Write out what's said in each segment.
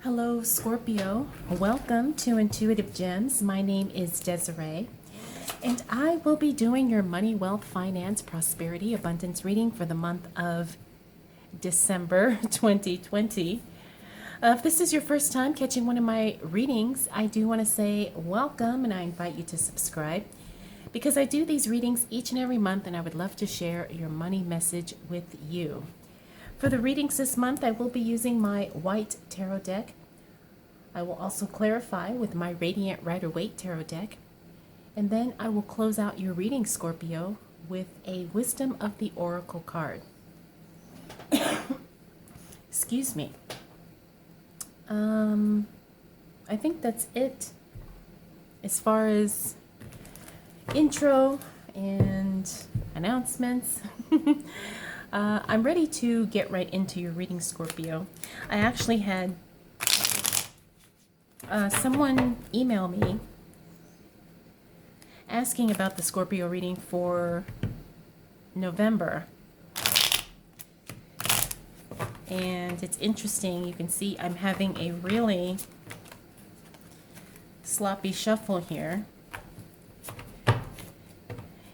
Hello, Scorpio. Welcome to Intuitive Gems. My name is Desiree, and I will be doing your money, wealth, finance, prosperity, abundance reading for the month of December 2020. If this is your first time catching one of my readings, I do want to say welcome and I invite you to subscribe because I do these readings each and every month and I would love to share your money message with you. For the readings this month, I will be using my white tarot deck. I will also clarify with my Radiant Rider-Waite tarot deck. And then I will close out your reading, Scorpio, with a Wisdom of the Oracle card. Excuse me. I think that's it as far as intro and announcements. I'm ready to get right into your reading, Scorpio. I actually had someone email me asking about the Scorpio reading for November. And it's interesting. You can see I'm having a really sloppy shuffle here.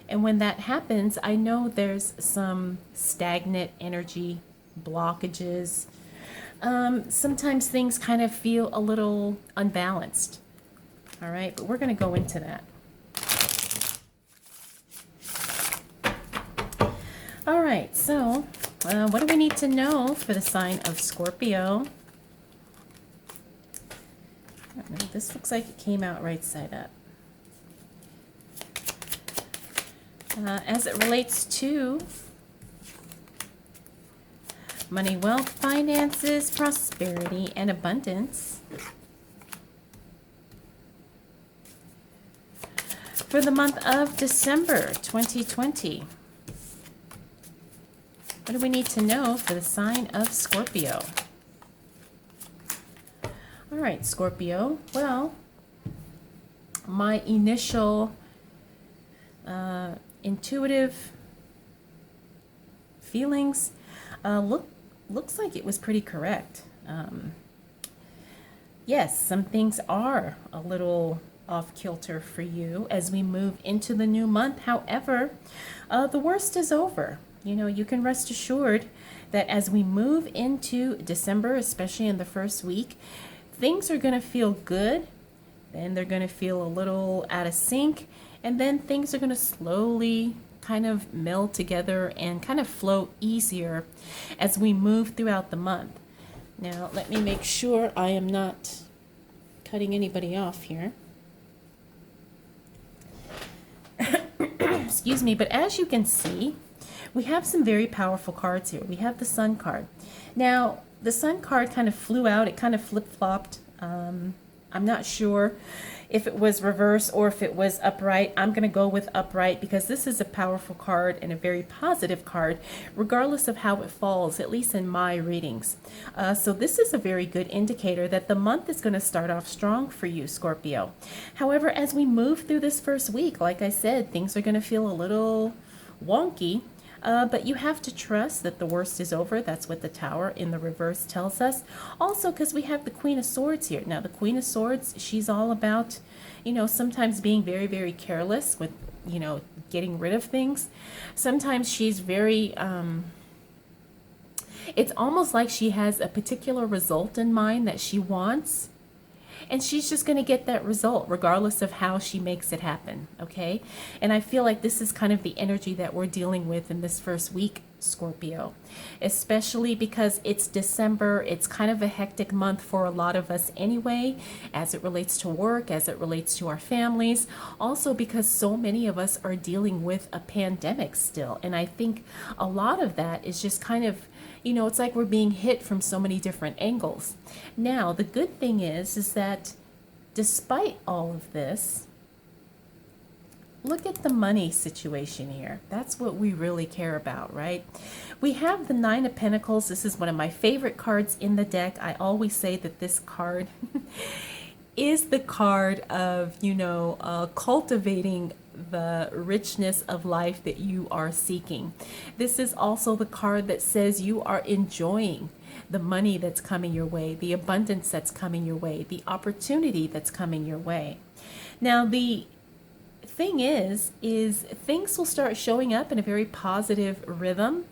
And when that happens, I know there's some stagnant energy blockages. Sometimes things kind of feel a little unbalanced. All right, but we're going to go into that. All right, so what do we need to know for the sign of Scorpio? I don't know, this looks like it came out right side up. As it relates to money, wealth, finances, prosperity, and abundance. For the month of December 2020, what do we need to know for the sign of Scorpio? All right, Scorpio. Well, my initial intuitive feelings looks like it was pretty correct. Yes, some things are a little off kilter for you as we move into the new month. However, the worst is over. You know, you can rest assured that as we move into December, especially in the first week, things are going to feel good. Then they're going to feel a little out of sync. And then things are going to slowly kind of meld together and kind of flow easier as we move throughout the month. Now, let me make sure I am not cutting anybody off here. Excuse me, but as you can see, we have some very powerful cards here. We have the Sun card. Now, the Sun card kind of flew out. It kind of flip-flopped. I'm not sure if it was reverse or if it was upright. I'm going to go with upright because this is a powerful card and a very positive card, regardless of how it falls, at least in my readings. So this is a very good indicator that the month is going to start off strong for you, Scorpio. However, as we move through this first week, like I said, things are going to feel a little wonky. But you have to trust that the worst is over. That's what the Tower in the reverse tells us. Also, because we have the Queen of Swords here. Now, the Queen of Swords, she's all about, sometimes being very, very careless with, getting rid of things. Sometimes she's very, it's almost like she has a particular result in mind that she wants. And she's just going to get that result regardless of how she makes it happen, okay? And I feel like this is kind of the energy that we're dealing with in this first week, Scorpio. Especially because it's December. It's kind of a hectic month for a lot of us anyway, as it relates to work, as it relates to our families. Also because so many of us are dealing with a pandemic still. And I think a lot of that is just kind of, it's like we're being hit from so many different angles. Now, the good thing is that despite all of this, look at the money situation here. That's what we really care about, right? We have the Nine of Pentacles. This is one of my favorite cards in the deck. I always say that this card is the card of, cultivating the richness of life that you are seeking. This is also the card that says you are enjoying the money that's coming your way, the abundance that's coming your way, the opportunity that's coming your way. Now, the thing is things will start showing up in a very positive rhythm,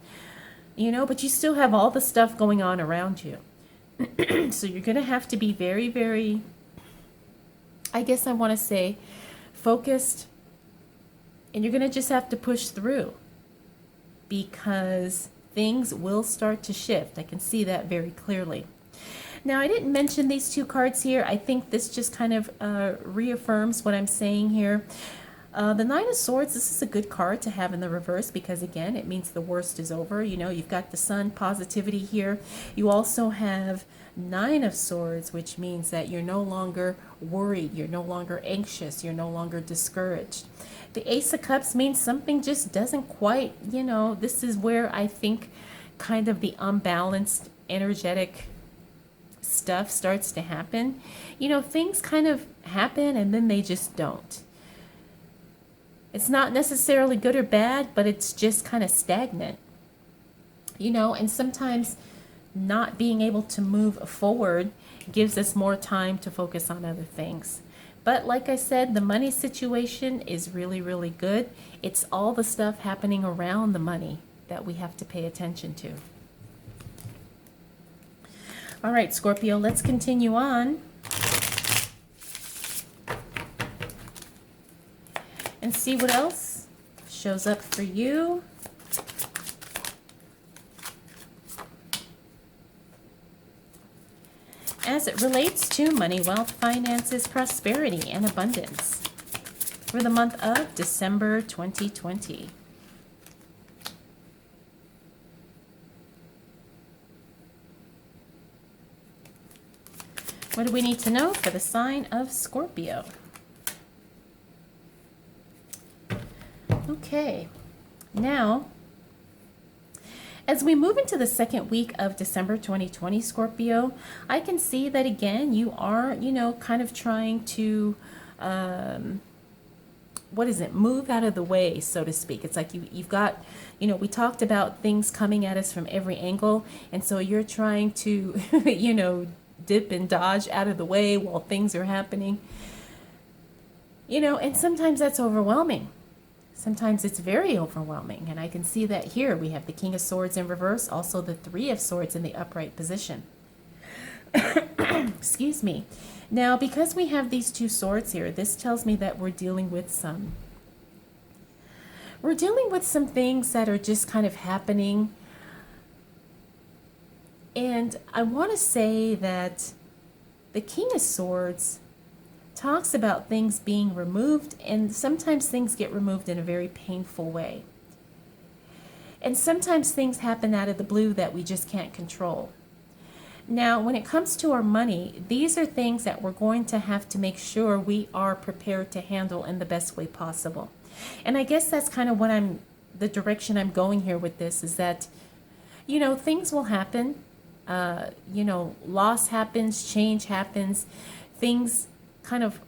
but you still have all the stuff going on around you. So you're going to have to be very, very, I guess I want to say, focused, and you're going to just have to push through because things will start to shift. I can see that very clearly. Now, I didn't mention these two cards here. I think this just kind of reaffirms what I'm saying here. The Nine of Swords, this is a good card to have in the reverse because, again, it means the worst is over. You've got the sun, positivity here. You also have Nine of Swords, which means that you're no longer worried. You're no longer anxious. You're no longer discouraged. The Ace of Cups means something just doesn't quite, this is where I think kind of the unbalanced energetic stuff starts to happen. Things kind of happen and then they just don't. It's not necessarily good or bad, but it's just kind of stagnant. And sometimes not being able to move forward gives us more time to focus on other things. But like I said, the money situation is really, really good. It's all the stuff happening around the money that we have to pay attention to. All right, Scorpio, let's continue on and see what else shows up for you. As it relates to money, wealth, finances, prosperity, and abundance for the month of December 2020. What do we need to know for the sign of Scorpio? Okay, now, as we move into the second week of December 2020, Scorpio, I can see that again, you are, kind of trying to, move out of the way, so to speak. It's like you've got, we talked about things coming at us from every angle. And so you're trying to, dip and dodge out of the way while things are happening. And sometimes that's overwhelming. Sometimes it's very overwhelming, and I can see that here. We have the King of Swords in reverse, also the Three of Swords in the upright position. Excuse me. Now, because we have these two swords here, this tells me that we're dealing with some things that are just kind of happening. And I want to say that the King of Swords talks about things being removed, and sometimes things get removed in a very painful way. And sometimes things happen out of the blue that we just can't control. Now, when it comes to our money, these are things that we're going to have to make sure we are prepared to handle in the best way possible. And I guess that's kind of what the direction I'm going here with this is that, things will happen. Loss happens, change happens, things kind of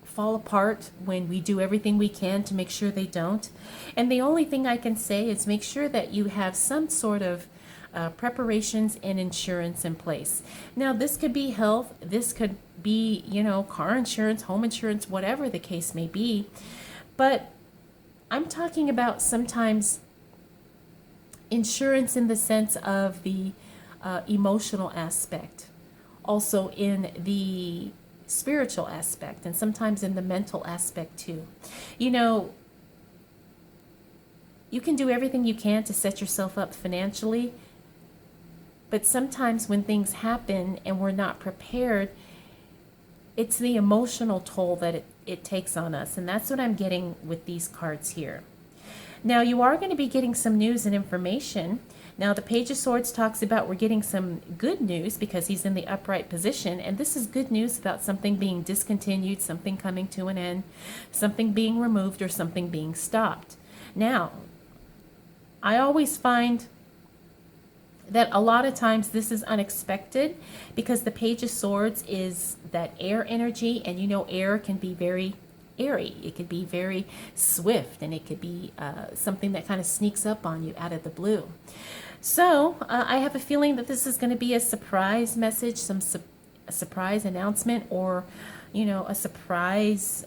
fall apart when we do everything we can to make sure they don't. And the only thing I can say is make sure that you have some sort of preparations and insurance in place. Now, this could be health, this could be, car insurance, home insurance, whatever the case may be. But I'm talking about sometimes insurance in the sense of the emotional aspect, also in the spiritual aspect, and sometimes in the mental aspect too. You can do everything you can to set yourself up financially, but sometimes when things happen and we're not prepared, it's the emotional toll that it takes on us. And that's what I'm getting with these cards here. Now, you are going to be getting some news and information. Now, the Page of Swords talks about we're getting some good news because he's in the upright position. And this is good news about something being discontinued, something coming to an end, something being removed, or something being stopped. Now, I always find that a lot of times this is unexpected because the Page of Swords is that air energy, and air can be very airy. It could be very swift, and it could be something that kind of sneaks up on you out of the blue. So I have a feeling that this is going to be a surprise message, a surprise announcement, or a surprise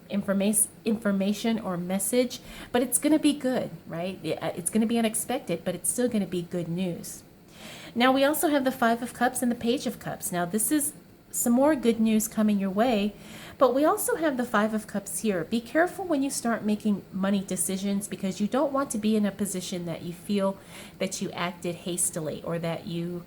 information or message, but it's going to be good, right? It's going to be unexpected, but it's still going to be good news. Now we also have the Five of Cups and the Page of Cups. Now this is some more good news coming your way, but we also have the Five of Cups here. Be careful when you start making money decisions, because you don't want to be in a position that you feel that you acted hastily, or that you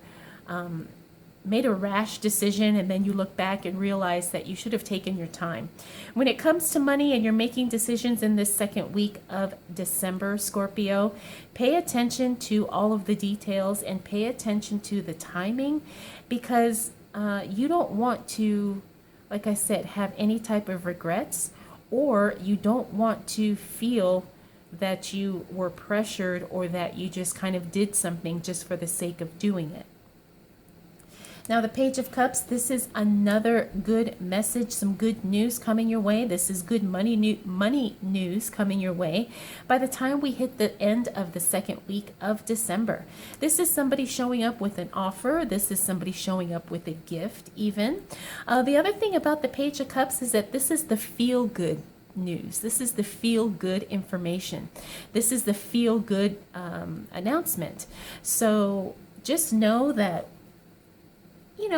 made a rash decision and then you look back and realize that you should have taken your time. When it comes to money and you're making decisions in this second week of December, Scorpio, pay attention to all of the details and pay attention to the timing, because you don't want to, like I said, have any type of regrets, or you don't want to feel that you were pressured, or that you just kind of did something just for the sake of doing it. Now the Page of Cups, this is another good message, some good news coming your way. This is good money news coming your way by the time we hit the end of the second week of December. This is somebody showing up with an offer. This is somebody showing up with a gift even. The other thing about the Page of Cups is that this is the feel-good news. This is the feel-good information. This is the feel-good announcement. So just know that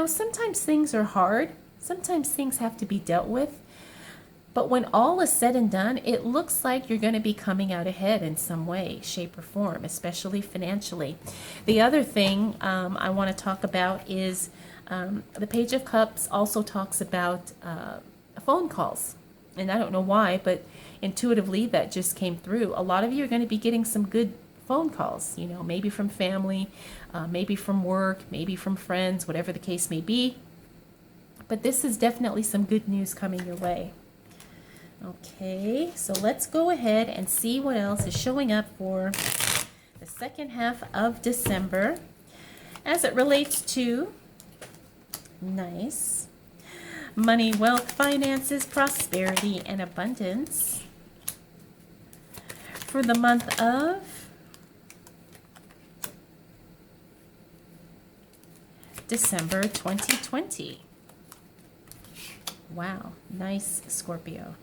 sometimes things are hard. Sometimes things have to be dealt with. But when all is said and done, it looks like you're going to be coming out ahead in some way, shape, or form, especially financially. The other thing I want to talk about is the Page of Cups also talks about phone calls. And I don't know why, but intuitively that just came through. A lot of you are going to be getting some good phone calls, maybe from family, maybe from work, maybe from friends, whatever the case may be. But this is definitely some good news coming your way. Okay, so let's go ahead and see what else is showing up for the second half of December as it relates to money, wealth, finances, prosperity, and abundance for the month of December 2020. Wow, nice, Scorpio.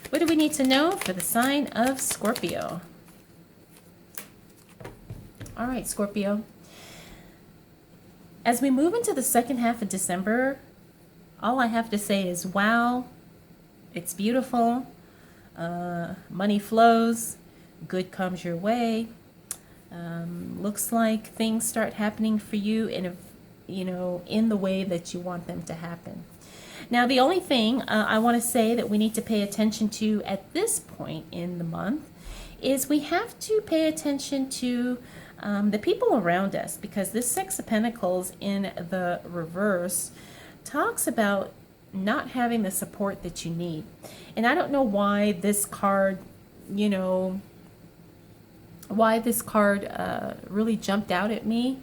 What do we need to know for the sign of Scorpio? All right, Scorpio. As we move into the second half of December, all I have to say is, wow, it's beautiful. Money flows, good comes your way. Looks like things start happening for you in the way that you want them to happen. Now, the only thing I want to say that we need to pay attention to at this point in the month is we have to pay attention to the people around us, because this Six of Pentacles in the reverse talks about not having the support that you need. And I don't know why this card, really jumped out at me,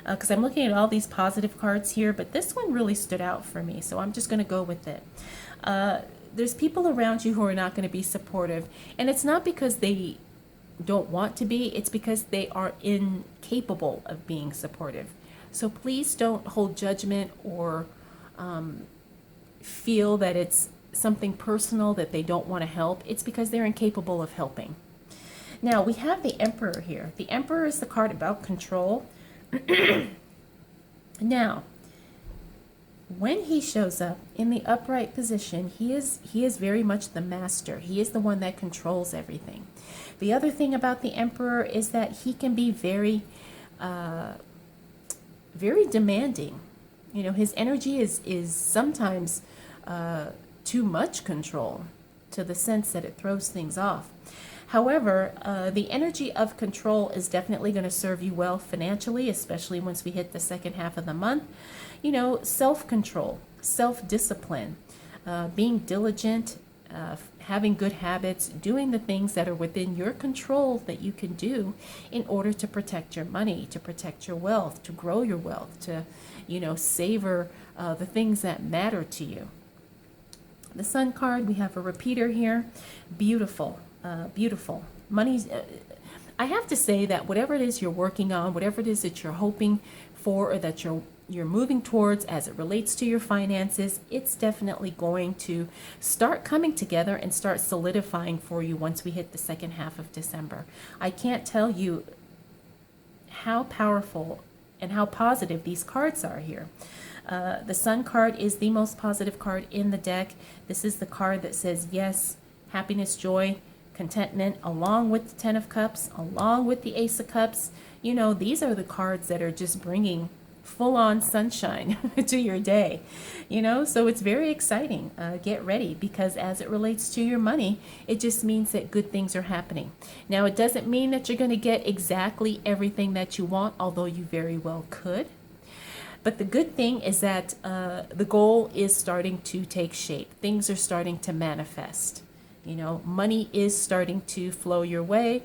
because I'm looking at all these positive cards here, but this one really stood out for me, so I'm just going to go with it. There's people around you who are not going to be supportive, and it's not because they don't want to be, it's because they are incapable of being supportive. So please don't hold judgment or feel that it's something personal that they don't want to help. It's because they're incapable of helping. Now, we have the Emperor here. The Emperor is the card about control. Now, when he shows up in the upright position, he is very much the master. He is the one that controls everything. The other thing about the Emperor is that he can be very, very demanding. His energy is sometimes too much control, to the sense that it throws things off. However, the energy of control is definitely going to serve you well financially, especially once we hit the second half of the month. Self-control, self-discipline, being diligent, having good habits, doing the things that are within your control that you can do in order to protect your money, to protect your wealth, to grow your wealth, to, savor the things that matter to you. The Sun card, we have a repeater here. Beautiful. Beautiful. I have to say that whatever it is you're working on, whatever it is that you're hoping for, or that you're moving towards as it relates to your finances, it's definitely going to start coming together and start solidifying for you once we hit the second half of December. I can't tell you how powerful and how positive these cards are here. The Sun card is the most positive card in the deck. This is the card that says yes, happiness, joy, contentment, along with the Ten of Cups, along with the Ace of Cups. You know, these are the cards that are just bringing full-on sunshine to your day, you know, so it's very exciting. Get ready, because as it relates to your money, it just means that good things are happening. Now, it doesn't mean that you're going to get exactly everything that you want, although you very well could. But the good thing is that the goal is starting to take shape. Things are starting to manifest. You know, money is starting to flow your way.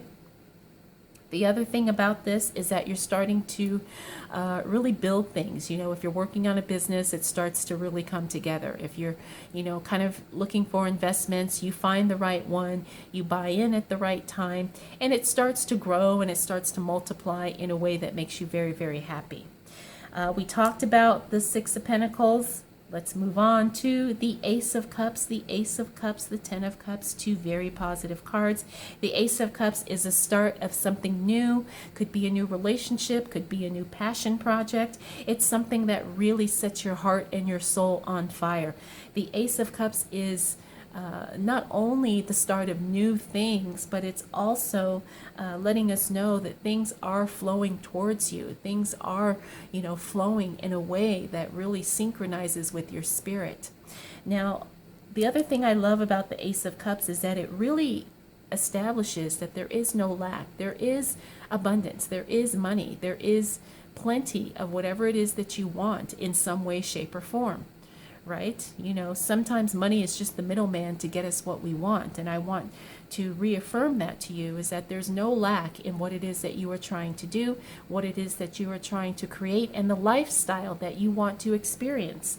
The other thing about this is that you're starting to really build things. You know, if you're working on a business, it starts to really come together. If you're, you know, kind of looking for investments, you find the right one, you buy in at the right time, and it starts to grow and it starts to multiply in a way that makes you very, very happy. We talked about the Six of Pentacles. Let's move on to the Ace of Cups, the Ace of Cups, the Ten of Cups, two very positive cards. The Ace of Cups is a start of something new, could be a new relationship, could be a new passion project. It's something that really sets your heart and your soul on fire. The Ace of Cups is not only the start of new things, but it's also letting us know that things are flowing towards you. Things are, you know, flowing in a way that really synchronizes with your spirit. Now, the other thing I love about the Ace of Cups is that it really establishes that there is no lack. There is abundance. There is money. There is plenty of whatever it is that you want in some way, shape, or form. Right? You know, sometimes money is just the middleman to get us what we want. And I want to reaffirm that to you, is that there's no lack in what it is that you are trying to do, what it is that you are trying to create, and the lifestyle that you want to experience.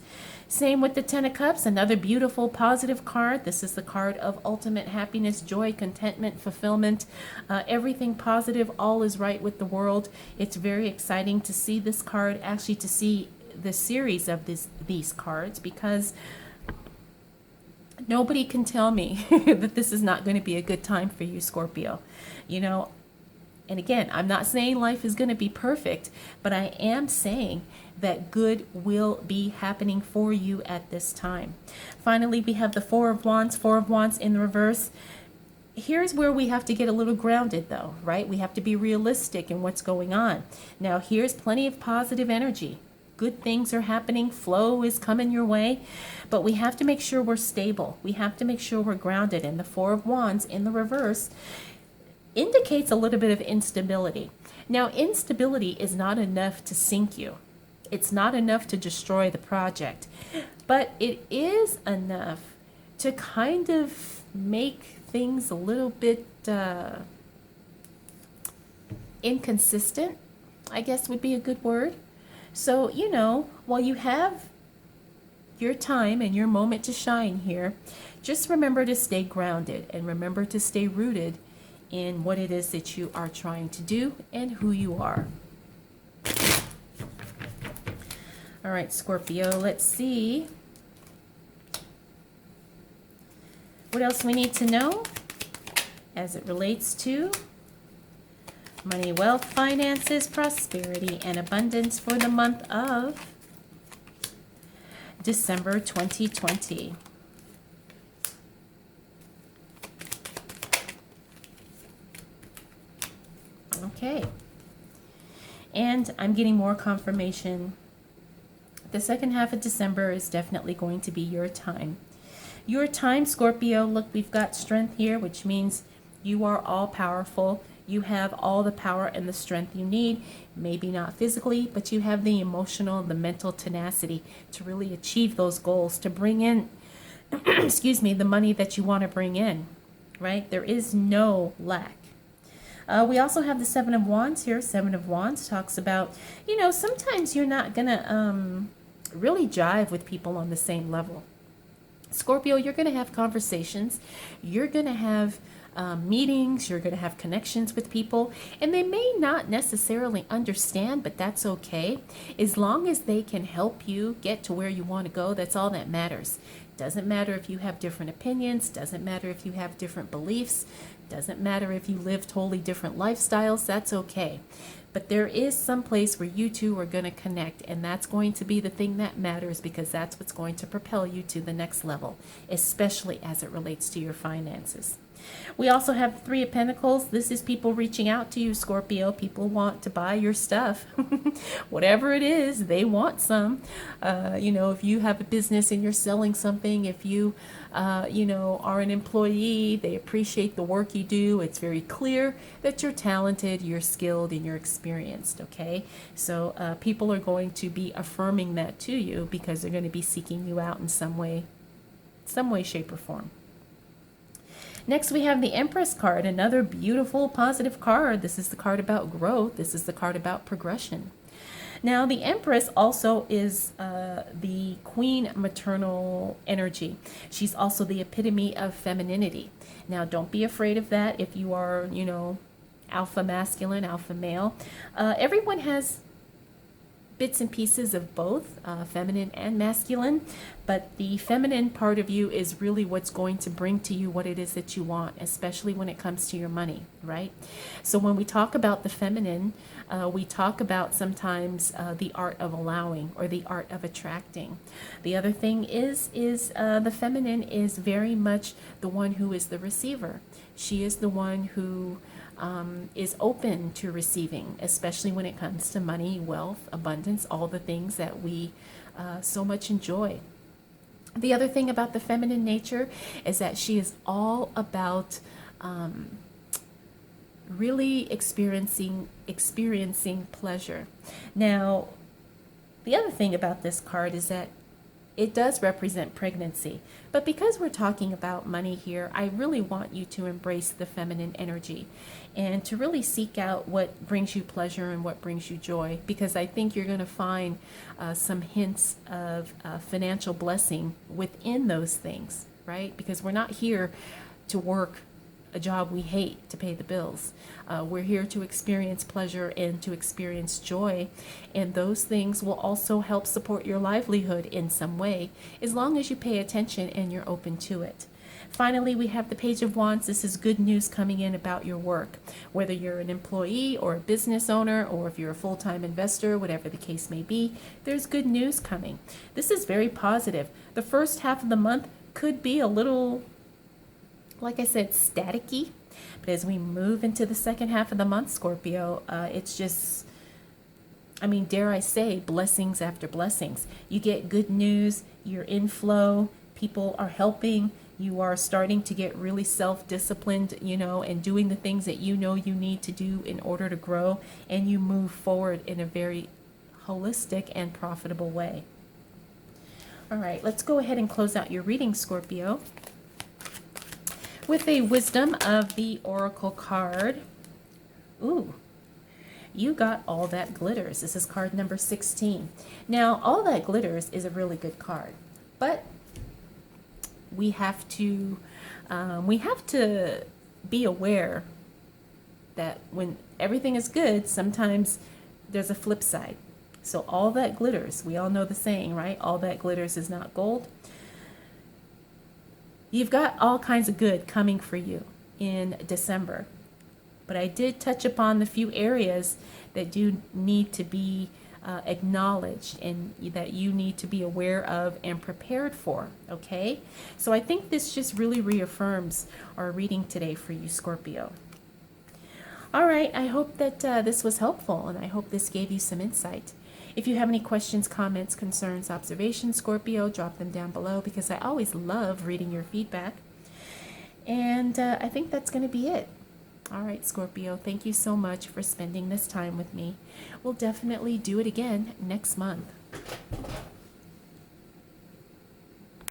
Same with the Ten of Cups, another beautiful positive card. This is the card of ultimate happiness, joy, contentment, fulfillment, everything positive. All is right with the world. It's very exciting to see this card, actually to see the series of these cards, because nobody can tell me that this is not going to be a good time for you, Scorpio. You know, and again, I'm not saying life is going to be perfect, but I am saying that good will be happening for you at this time. Finally, we have the Four of Wands in the reverse. Here's where we have to get a little grounded though, right? We have to be realistic in what's going on. Now, here's plenty of positive energy. Good things are happening, flow is coming your way, but we have to make sure we're stable. We have to make sure we're grounded. And the Four of Wands in the reverse indicates a little bit of instability. Now, instability is not enough to sink you. It's not enough to destroy the project, but it is enough to kind of make things a little bit inconsistent, I guess would be a good word. So, you know, while you have your time and your moment to shine here, just remember to stay grounded and remember to stay rooted in what it is that you are trying to do and who you are. All right, Scorpio, let's see what else we need to know as it relates to money, wealth, finances, prosperity, and abundance for the month of December 2020. Okay. And I'm getting more confirmation. The second half of December is definitely going to be your time. Your time, Scorpio. Look, we've got strength here, which means you are all powerful. You have all the power and the strength you need, maybe not physically, but you have the emotional, the mental tenacity to really achieve those goals, to bring in, excuse me, the money that you want to bring in, right? There is no lack. We also have the Seven of Wands here. Seven of Wands talks about, you know, sometimes you're not going to really jive with people on the same level. Scorpio, you're going to have conversations. You're going to have meetings, you're going to have connections with people, and they may not necessarily understand, but that's okay. As long as they can help you get to where you want to go, that's all that matters. Doesn't matter if you have different opinions, doesn't matter if you have different beliefs, doesn't matter if you live totally different lifestyles, that's okay. But there is some place where you two are going to connect, and that's going to be the thing that matters, because that's what's going to propel you to the next level, especially as it relates to your finances. We also have Three of Pentacles. This is people reaching out to you, Scorpio. People want to buy your stuff. Whatever it is, they want some. If you have a business and you're selling something, if you, are an employee, they appreciate the work you do. It's very clear that you're talented, you're skilled, and you're experienced, okay? So people are going to be affirming that to you, because they're going to be seeking you out in some way, shape, or form. Next, we have the Empress card, another beautiful, positive card. This is the card about growth. This is the card about progression. Now, the Empress also is the queen maternal energy. She's also the epitome of femininity. Now, don't be afraid of that if you are, alpha masculine, alpha male. Everyone has bits and pieces of both, feminine and masculine, but the feminine part of you is really what's going to bring to you what it is that you want, especially when it comes to your money, right? So when we talk about the feminine, we talk about sometimes the art of allowing, or the art of attracting. The other thing is the feminine is very much the one who is the receiver. She is the one who is open to receiving, especially when it comes to money, wealth, abundance, all the things that we so much enjoy. The other thing about the feminine nature is that she is all about really experiencing pleasure. Now, the other thing about this card is that it does represent pregnancy, but because we're talking about money here, I really want you to embrace the feminine energy and to really seek out what brings you pleasure and what brings you joy, because I think you're going to find some hints of financial blessing within those things, right? Because we're not here to work a job we hate to pay the bills. We're here to experience pleasure and to experience joy, and those things will also help support your livelihood in some way, as long as you pay attention and you're open to it. Finally, we have the Page of Wands. This is good news coming in about your work. Whether you're an employee or a business owner, or if you're a full-time investor, whatever the case may be, there's good news coming. This is very positive. The first half of the month could be a little, like I said, staticky. But as we move into the second half of the month, Scorpio, it's just, dare I say, blessings after blessings. You get good news, you're in flow, people are helping, you are starting to get really self-disciplined, and doing the things that you need to do in order to grow, and you move forward in a very holistic and profitable way. All right, let's go ahead and close out your reading, Scorpio, with a Wisdom of the Oracle card. Ooh, you got All That Glitters. This is card number 16. Now, All That Glitters is a really good card, but we have to be aware that when everything is good, sometimes there's a flip side. So all that glitters, we all know the saying, right? All that glitters is not gold. You've got all kinds of good coming for you in December. But I did touch upon the few areas that do need to be acknowledged and that you need to be aware of and prepared for, okay? So I think this just really reaffirms our reading today for you, Scorpio. All right, I hope that this was helpful, and I hope this gave you some insight. If you have any questions, comments, concerns, observations, Scorpio, drop them down below, because I always love reading your feedback. And I think that's going to be it. All right, Scorpio, thank you so much for spending this time with me. We'll definitely do it again next month.